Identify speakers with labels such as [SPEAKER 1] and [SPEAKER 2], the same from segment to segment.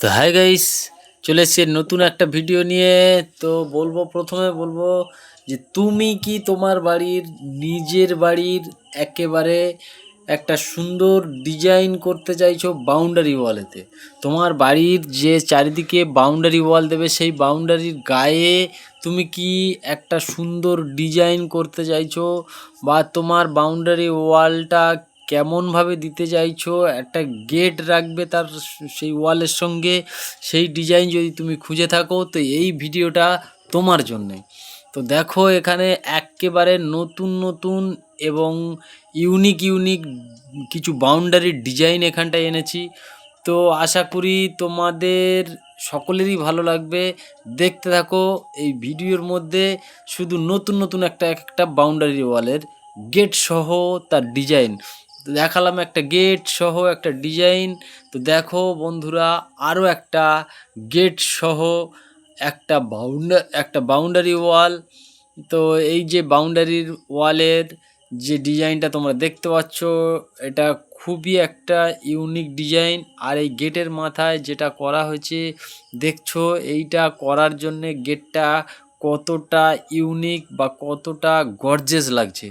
[SPEAKER 1] তো hi guys, চলে এসেছি নতুন একটা ভিডিও নিয়ে। তো প্রথমে বলবো যে তুমি কি তোমার বাড়ির নিজের বাড়ির একেবারে একটা সুন্দর ডিজাইন করতে চাইছো বাউন্ডারি ওয়ালেতে? তোমার বাড়ির যে চারিদিকে বাউন্ডারি ওয়াল দেবে সেই বাউন্ডারির গায়ে তুমি কি একটা সুন্দর ডিজাইন করতে চাইছো, বা তোমার বাউন্ডারি ওয়ালটা কেমনভাবে দিতে চাইছো, একটা গেট রাখবে তার সেই ওয়ালের সঙ্গে, সেই ডিজাইন যদি তুমি খুঁজে থাকো তো এই ভিডিওটা তোমার জন্যে। তো দেখো, এখানে একেবারে নতুন নতুন এবং ইউনিক ইউনিক কিছু বাউন্ডারির ডিজাইন এখানটায় এনেছি। তো আশা করি তোমাদের সকলেরই ভালো লাগবে। দেখতে থাকো এই ভিডিওর মধ্যে শুধু নতুন নতুন একটা বাউন্ডারি ওয়ালের গেট সহ তার ডিজাইন দেখালাম, একটা গেট সহ একটা ডিজাইন। তো দেখো বন্ধুরা, আরও একটা গেট সহ একটা বাউন্ডারি ওয়াল। তো এই যে বাউন্ডারির ওয়ালের যে ডিজাইনটা তোমরা দেখতে পাচ্ছ, এটা খুবই একটা ইউনিক ডিজাইন। আর এই গেটের মাথায় যেটা করা হয়েছে দেখছো, এইটা করার জন্যে গেটটা কতটা ইউনিক বা কতটা গর্জিয়াস লাগছে।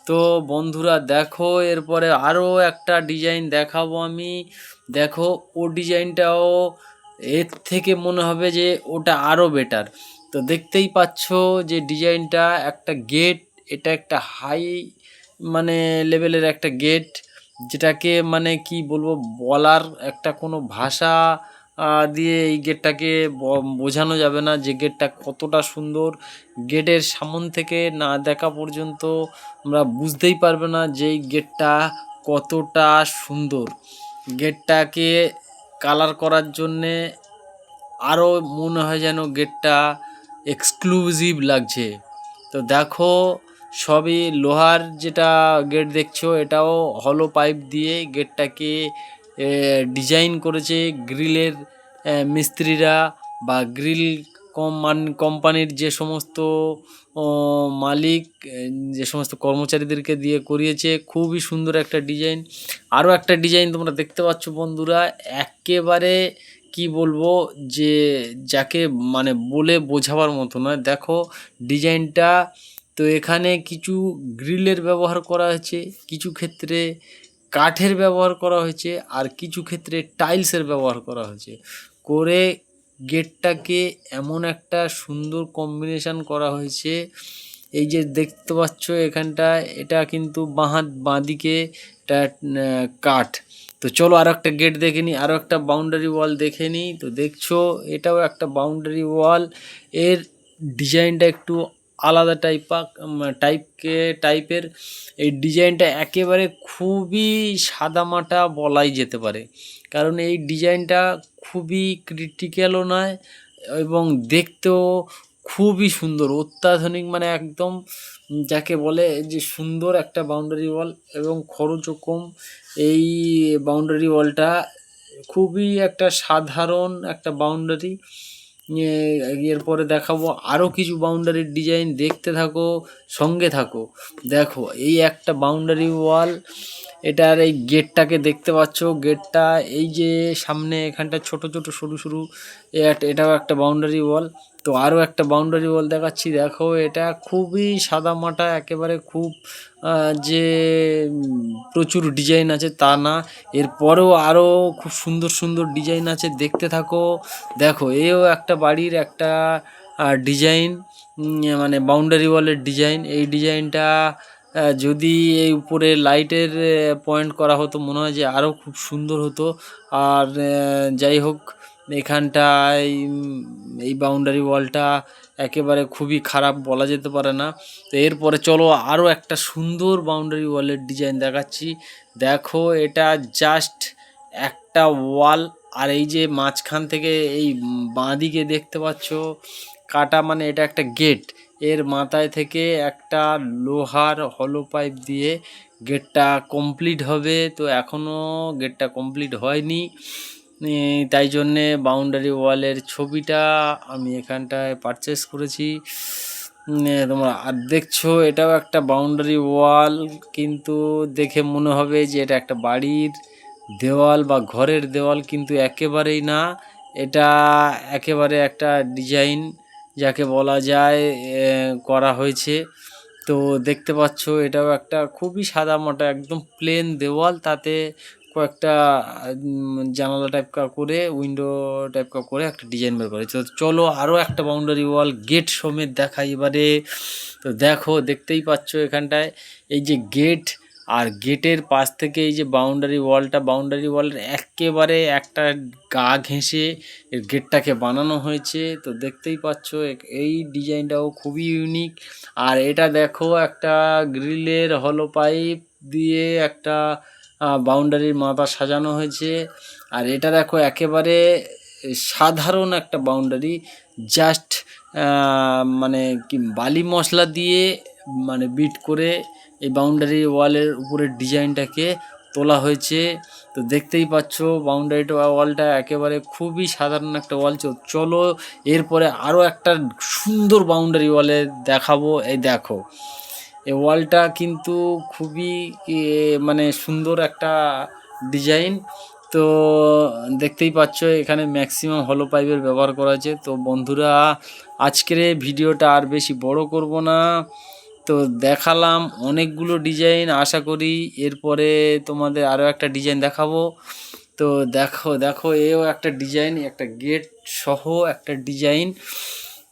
[SPEAKER 1] তো বন্ধুরা দেখো, এরপরে আরও একটা ডিজাইন দেখাবো আমি। দেখো, ও ডিজাইনটাও এর থেকে মনে হবে যে ওটা আরও বেটার। তো দেখতেই পাচ্ছ যে ডিজাইনটা একটা গেট, এটা একটা হাই মানে লেভেলের একটা গেট, যেটাকে মানে কি বলবো, বলার একটা কোনো ভাষা দিয়ে এই গেটটাকে বোঝানো যাবে না যে গেটটা কতটা সুন্দর। গেটের সামন থেকে না দেখা পর্যন্ত আমরা বুঝতেই পারবে না যে এই গেটটা কতটা সুন্দর। গেটটাকে কালার করার জন্যে আরও মনে হয় যেন গেটটা এক্সক্লুসিভ লাগছে। তো দেখো, সবই লোহার যেটা গেট দেখছো, এটাও হলো পাইপ দিয়ে গেটটাকে ডিজাইন করেছে গ্রিলের মিস্ত্রিরা, বা গ্রিল কোম্পানির যে সমস্ত মালিক, যে সমস্ত কর্মচারীদেরকে দিয়ে করিয়েছে। খুবই সুন্দর একটা ডিজাইন। আরও একটা ডিজাইন তোমরা দেখতে পাচ্ছ বন্ধুরা, একেবারে কি বলবো যে যাকে মানে বলে বোঝাবার মতো নয়। দেখো ডিজাইনটা, তো এখানে কিছু গ্রিলের ব্যবহার করা হয়েছে, কিছু ক্ষেত্রে কাঠের ব্যবহার করা হয়েছে, আর কিছু ক্ষেত্রে টাইলসের ব্যবহার করা হয়েছে করে গেটটাকে এমন একটা সুন্দর কম্বিনেশন করা হয়েছে। এই যে দেখতে পাচ্ছ এখানটা, এটা কিন্তু বাঁদিকে এটা কাঠ। তো চলো আরও একটা গেট দেখে নিই, আরও একটা বাউন্ডারি ওয়াল দেখে নিই। তো দেখছো এটাও একটা বাউন্ডারি ওয়াল, এর ডিজাইনটা একটু আলাদা টাইপের। এই ডিজাইনটা একেবারে খুবই সাদামাটা বলাই যেতে পারে, কারণ এই ডিজাইনটা খুবই ক্রিটিক্যালও নয় এবং দেখতেও খুবই সুন্দর, অত্যাধুনিক, মানে একদম যাকে বলে যে সুন্দর একটা বাউন্ডারি ওয়াল এবং খরচও কম। এই বাউন্ডারি ওয়ালটা খুবই একটা সাধারণ একটা বাউন্ডারি। এরপরে দেখাবো আরও কিছু বাউন্ডারির ডিজাইন, দেখতে থাকো, সঙ্গে থাকো। দেখো এই একটা বাউন্ডারি ওয়াল, এটার এই গেটটাকে দেখতে পাচ্ছ, গেটটা এই যে সামনে এখানটা ছোট ছোট সরু সরু, এটাও একটা বাউন্ডারি ওয়াল। তো আরও একটা বাউন্ডারি ওয়াল দেখাচ্ছি, দেখো এটা খুবই সাদামাটা, একেবারে খুব যে প্রচুর ডিজাইন আছে তা না, এরপরেও আরও খুব সুন্দর সুন্দর ডিজাইন আছে, দেখতে থাকো। দেখো এও একটা বাড়ির একটা ডিজাইন, মানে বাউন্ডারি ওয়ালের ডিজাইন। এই ডিজাইনটা যদি এই উপরে লাইটের পয়েন্ট করা হতো মনে হয় যে আরও খুব সুন্দর হতো। আর যাই হোক, এখানটায় এই বাউন্ডারি ওয়ালটা একেবারে খুবই খারাপ বলা যেতে পারে না। তো এরপরে চলো আরও একটা সুন্দর বাউন্ডারি ওয়ালের ডিজাইন দেখাচ্ছি। দেখো এটা জাস্ট একটা ওয়াল, আর এই যে মাঝখান থেকে এই বাঁদিকে দেখতে পাচ্ছ কাটা, মানে এটা একটা গেট, এর মাথায় থেকে একটা লোহার হলো পাইপ দিয়ে গেটটা কমপ্লিট হবে। তো এখনও গেটটা কমপ্লিট হয়নি, তাই জন্যে বাউন্ডারি ওয়ালের ছবিটা আমি এখানটায় পারচেস করেছি। তোমরা আর দেখছো এটাও একটা বাউন্ডারি ওয়াল, কিন্তু দেখে মনে হবে যে এটা একটা বাড়ির দেওয়াল বা ঘরের দেওয়াল, কিন্তু একেবারেই না। এটা একেবারে একটা ডিজাইন যাকে বলা যায় করা হয়েছে। তো দেখতে পাচ্ছ এটাও একটা খুবই সাদামাটা একদম প্লেন দেওয়াল, তাতে কয়েকটা জানালা টাইপকা করে উইন্ডো টাইপকা করে একটা ডিজাইন বের করেছে। তো চলো আরও একটা বাউন্ডারি ওয়াল গেট সমেত দেখাই এবারে। তো দেখো, দেখতেই পাচ্ছ এখানটায় এই যে গেট, আর গেটের পাশ থেকে এই যে বাউন্ডারি ওয়ালটা, বাউন্ডারি ওয়ালের একেবারে একটা গা ঘেঁষে এর গেটটাকে বানানো হয়েছে। তো দেখতেই পাচ্ছ এই ডিজাইনটাও খুবই ইউনিক। আর এটা দেখো একটা গ্রিলের হলো পাইপ দিয়ে একটা বাউন্ডারির মাথা সাজানো হয়েছে। আর এটা দেখো একেবারে সাধারণ একটা বাউন্ডারি, জাস্ট মানে কি বালি মশলা দিয়ে মানে বিট করে এই বাউন্ডারি ওয়ালের উপরের ডিজাইনটাকে তোলা হয়েছে। তো দেখতেই পাচ্ছ বাউন্ডারি ওয়ালটা একেবারে খুবই সাধারণ একটা ওয়াল। চলো এরপরে আরও একটা সুন্দর বাউন্ডারি ওয়ালে দেখাবো। এই দেখো এই ওয়ালটা কিন্তু খুবই মানে সুন্দর একটা ডিজাইন। তো দেখতেই পাচ্ছ এখানে ম্যাক্সিমাম হলো পাইপের ব্যবহার করা আছে। তো বন্ধুরা, আজকের এই ভিডিওটা আর বেশি বড় করব না। তো দেখালাম অনেকগুলো ডিজাইন, আশা করি এরপরে তোমাদের আরও একটা ডিজাইন দেখাবো। তো দেখো দেখো এও একটা ডিজাইন, একটা গেট সহ একটা ডিজাইন।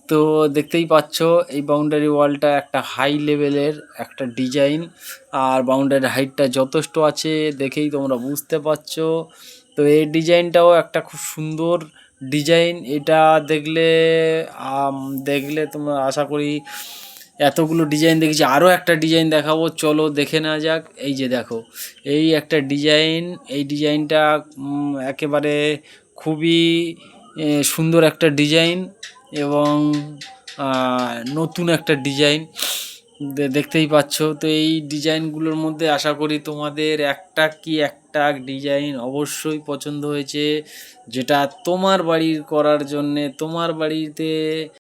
[SPEAKER 1] তো দেখতেই পাচ্ছ এই বাউন্ডারি ওয়ালটা একটা হাই লেভেলের একটা ডিজাইন, আর বাউন্ডারি হাইটটা যথেষ্ট আছে দেখেই তোমরা বুঝতে পারছো। তো এই ডিজাইনটাও একটা খুব সুন্দর ডিজাইন। এটা দেখলে দেখলে তোমরা আশা করি, এতগুলো ডিজাইন দেখেছি, আরও একটা ডিজাইন দেখাবো, চলো দেখে নেওয়া যাক। এই যে দেখো এই একটা ডিজাইন, এই ডিজাইনটা একেবারে খুবই সুন্দর একটা ডিজাইন এবং নতুন একটা ডিজাইন দেখতেই পাচ্ছ। তো এই ডিজাইনগুলোর মধ্যে আশা করি তোমাদের একটা কি একটা ডিজাইন অবশ্যই পছন্দ হয়েছে, যেটা তোমার বাড়ির করার জন্যে, তোমার বাড়িতে